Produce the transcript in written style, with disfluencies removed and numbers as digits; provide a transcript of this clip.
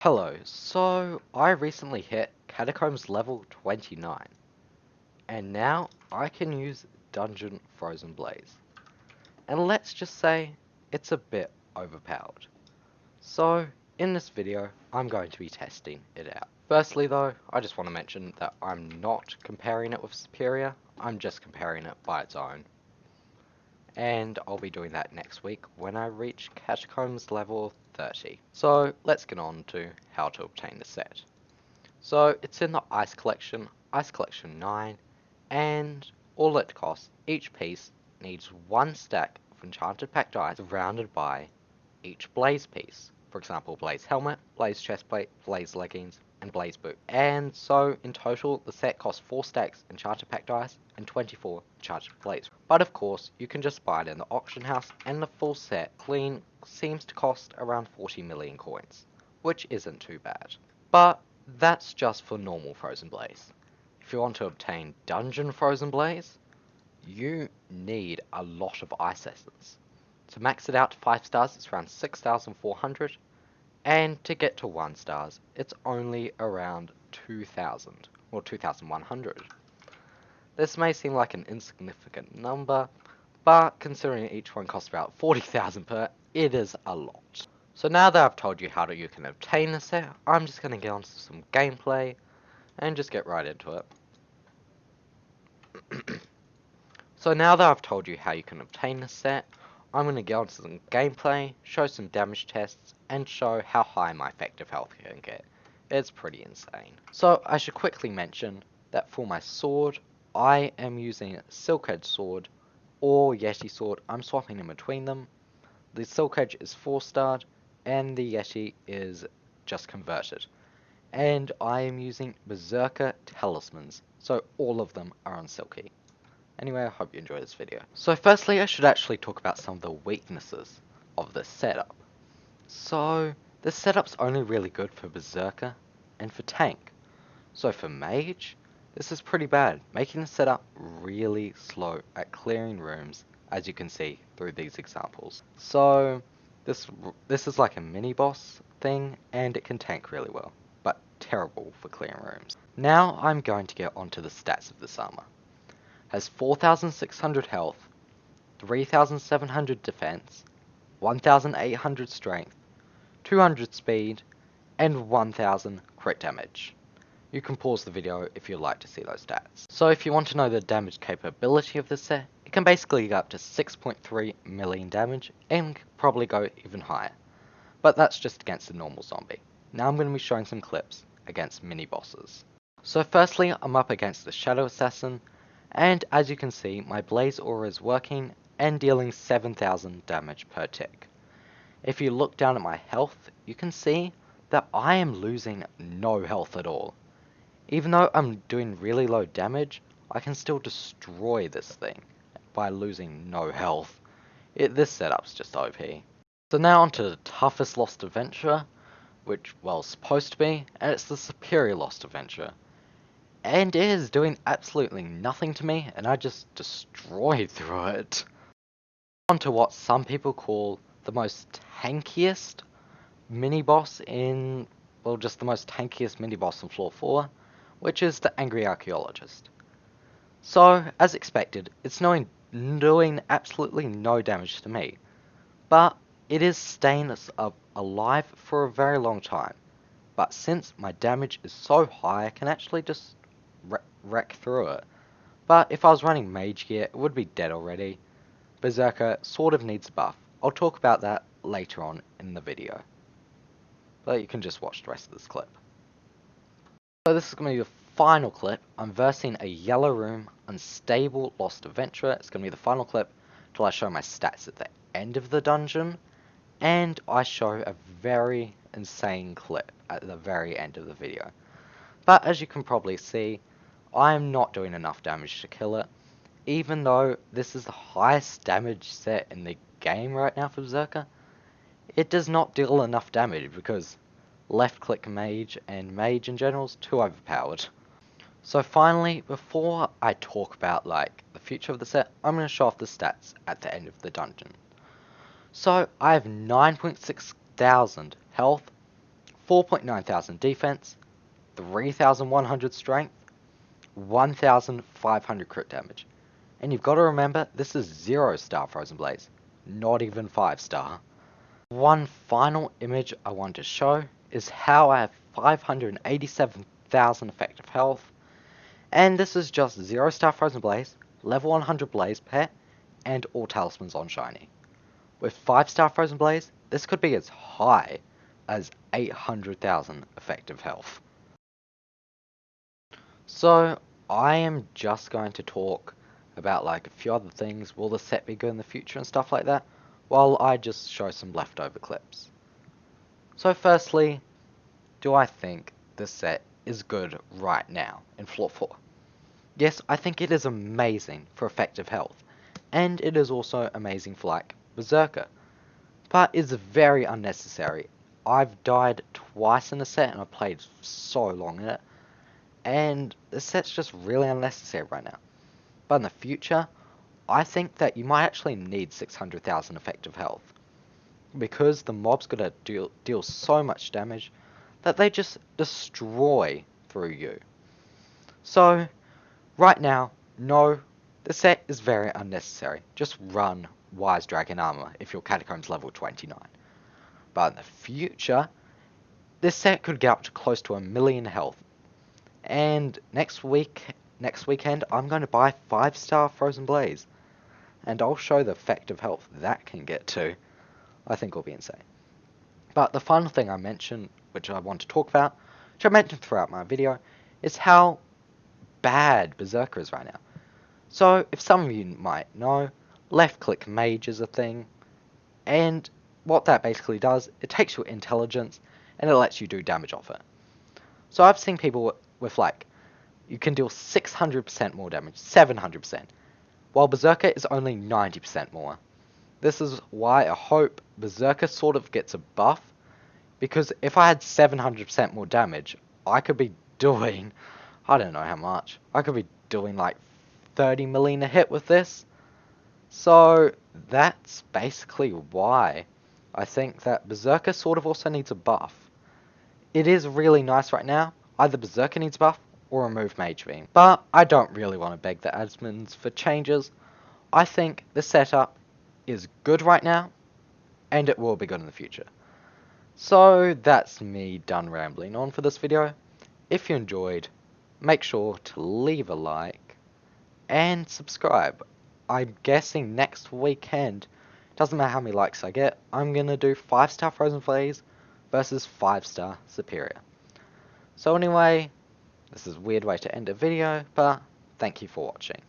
Hello, so I recently hit Catacombs level 29, and now I can use Dungeon Frozen Blaze. And let's just say it's a bit overpowered. So, in this video, I'm going to be testing it out. Firstly though, I just want to mention that I'm not comparing it with Superior, I'm just comparing it by its own. And I'll be doing that next week when I reach Catacombs level 30. So let's get on to how to obtain the set. So it's in the Ice Collection 9, and all it costs, each piece needs one stack of enchanted packed ice surrounded by each blaze piece. For example, blaze helmet, blaze chestplate, blaze leggings, and blaze boot. And so in total, the set costs 4 stacks enchanted packed ice and 24 enchanted blaze. But of course, you can just buy it in the auction house, and the full set clean seems to cost around 40 million coins, which isn't too bad. But that's just for normal Frozen Blaze. If you want to obtain Dungeon Frozen Blaze, you need a lot of Ice Essence. To max it out to 5 stars, it's around 6,400, and to get to 1 stars, it's only around 2,000, or 2,100. This may seem like an insignificant number, but considering each one costs about 40,000 per, it is a lot. So now that I've told you how you can obtain the set, I'm just going to get on to some gameplay, and just get right into it. So now that I've told you how you can obtain the set, I'm going to get on to some gameplay, show some damage tests, and show how high my effective health can get. It's pretty insane. So I should quickly mention that for my sword, I am using Silk Edge sword or Yeti sword. I'm swapping in between them. The Silk Edge is 4-starred, and the Yeti is just converted. And I am using berserker talismans, so all of them are on Silky. Anyway, I hope you enjoy this video. So firstly, I should actually talk about some of the weaknesses of this setup. So, this setup's only really good for berserker and for tank. So for mage, this is pretty bad, making the setup really slow at clearing rooms, as you can see through these examples. So, this is like a mini boss thing, and it can tank really well, but terrible for clearing rooms. Now I'm going to get onto the stats of this armor. Has 4,600 health, 3,700 defense, 1,800 strength, 200 speed, and 1,000 crit damage. You can pause the video if you'd like to see those stats. So if you want to know the damage capability of this set, it can basically go up to 6.3 million damage, and can probably go even higher. But that's just against a normal zombie. Now I'm going to be showing some clips against mini bosses. So firstly, I'm up against the Shadow Assassin, and as you can see, my Blaze Aura is working and dealing 7,000 damage per tick. If you look down at my health, you can see that I am losing no health at all. Even though I'm doing really low damage, I can still destroy this thing by losing no health. This setup's just OP. So now onto the toughest Lost Adventurer, which, well, is supposed to be, and it's the Superior Lost Adventurer. And it is doing absolutely nothing to me, and I just destroyed through it. On to what some people call the most tankiest mini-boss in, well, just the most tankiest mini-boss in floor 4, which is the Angry Archaeologist. So, as expected, it's doing absolutely no damage to me, but it is staying alive for a very long time. But since my damage is so high, I can actually just wreck through it. But if I was running mage gear, it would be dead already. Berserker sort of needs a buff. I'll talk about that later on in the video. But you can just watch the rest of this clip. So this is going to be the final clip. I'm versing a yellow room, unstable Lost Adventurer. It's going to be the final clip till I show my stats at the end of the dungeon. And I show a very insane clip at the very end of the video. But as you can probably see, I am not doing enough damage to kill it, even though this is the highest damage set in the game right now for Berserker. It does not deal enough damage because left click mage and mage in general is too overpowered. So finally, before I talk about like the future of the set, I'm going to show off the stats at the end of the dungeon. So I have 9.6 thousand health, 4.9 thousand defense, 3,100 strength, 1,500 crit damage. And you've got to remember, this is 0-star Frozen Blaze, not even 5-star. One final image I want to show is how I have 587,000 effective health, and this is just 0-star Frozen Blaze, level 100 Blaze pet, and all talismans on shiny. With 5-star Frozen Blaze, this could be as high as 800,000 effective health. So I am just going to talk about like a few other things. Will the set be good in the future and stuff like that, while I just show some leftover clips. So firstly, do I think this set is good right now in Floor 4? Yes, I think it is amazing for effective health, and it is also amazing for like berserker, but it's very unnecessary. I've died twice in the set and I've played so long in it, and this set's just really unnecessary right now. But in the future, I think that you might actually need 600,000 effective health, because the mob's gonna deal so much damage that they just destroy through you. So, right now, no, the set is very unnecessary. Just run Wise Dragon Armor if your Catacomb's level 29. But in the future, this set could get up to close to 1,000,000 health. And next weekend, I'm going to buy 5-star Frozen Blaze, and I'll show the effective health that can get to. I think it'll be insane. But the final thing I mentioned, which I want to talk about, which I mentioned throughout my video, is how bad Berserker is right now. So, if some of you might know, left-click mage is a thing, and what that basically does, it takes your intelligence, and it lets you do damage off it. So I've seen people with like, you can deal 600% more damage, 700%, while Berserker is only 90% more. This is why I hope Berserker sort of gets a buff, because if I had 700% more damage, I could be doing, I don't know how much, I could be doing like 30 million a hit with this. So that's basically why I think that Berserker sort of also needs a buff. It is really nice right now, either Berserker needs a buff or remove Mage Beam. But I don't really want to beg the admins for changes. I think the setup is good right now, and it will be good in the future. So that's me done rambling on for this video. If you enjoyed, make sure to leave a like and subscribe. I'm guessing next weekend, doesn't matter how many likes I get, I'm gonna do 5-star Frozen Blaze versus 5-star Superior. So anyway, this is a weird way to end a video, but thank you for watching.